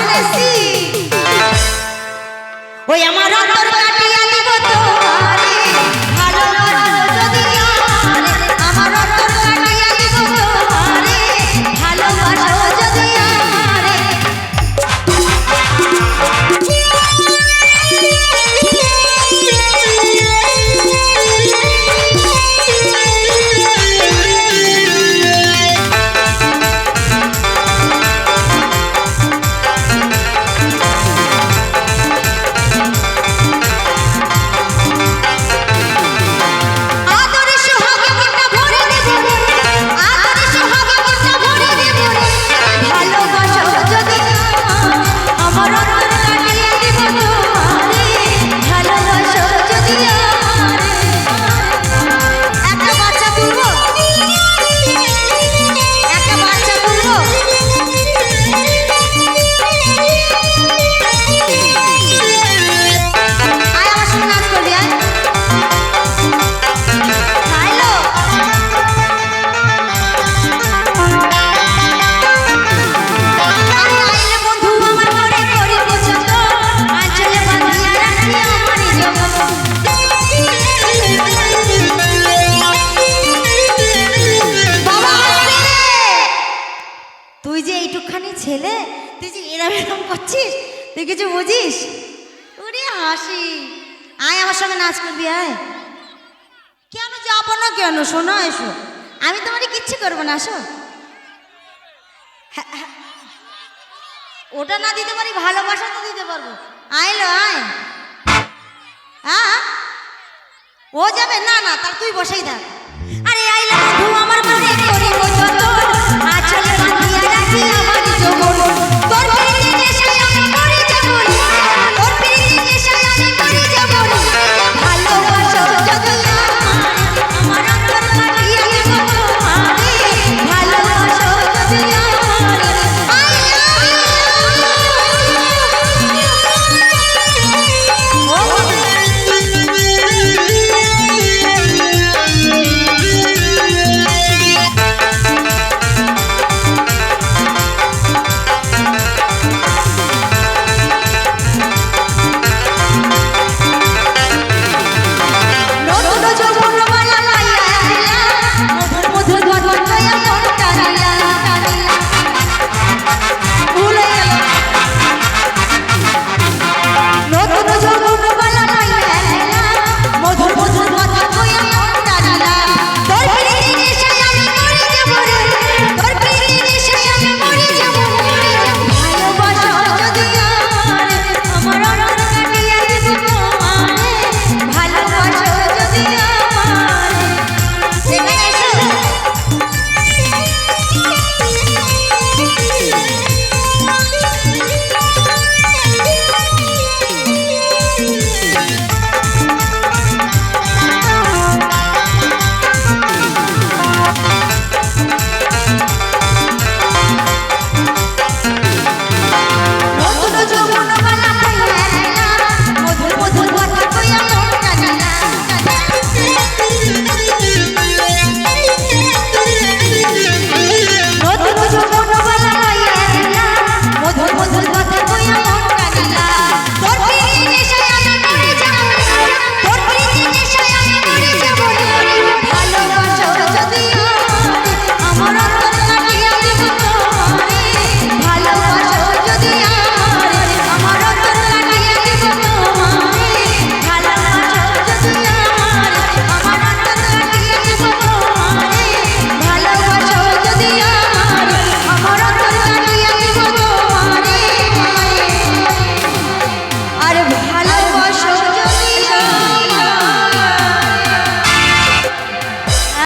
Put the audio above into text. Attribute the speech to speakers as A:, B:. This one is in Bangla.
A: শুনেছি ওই আমার অন্তর কাটিয়া দিব তোমারে ভালোবাসো যদি আমারে আমার অন্তর কাটিয়া দিব তোমারে ভালোবাসো যদি আমারে ছেলে তুই যে এরম করছিস তুই কিছু বুঝিস ওরে হাসি আয় আমার সঙ্গে নাচ করবি আয় কেন যাবো না কেন শোনো এসো আমি তোমার কিচ্ছু করবো না আসো ওটা না দিতে পারি ভালোবাসা তো দিতে পারবো আইলো আয় হ্যাঁ ও যাবে না না তার তুই বসেই থাক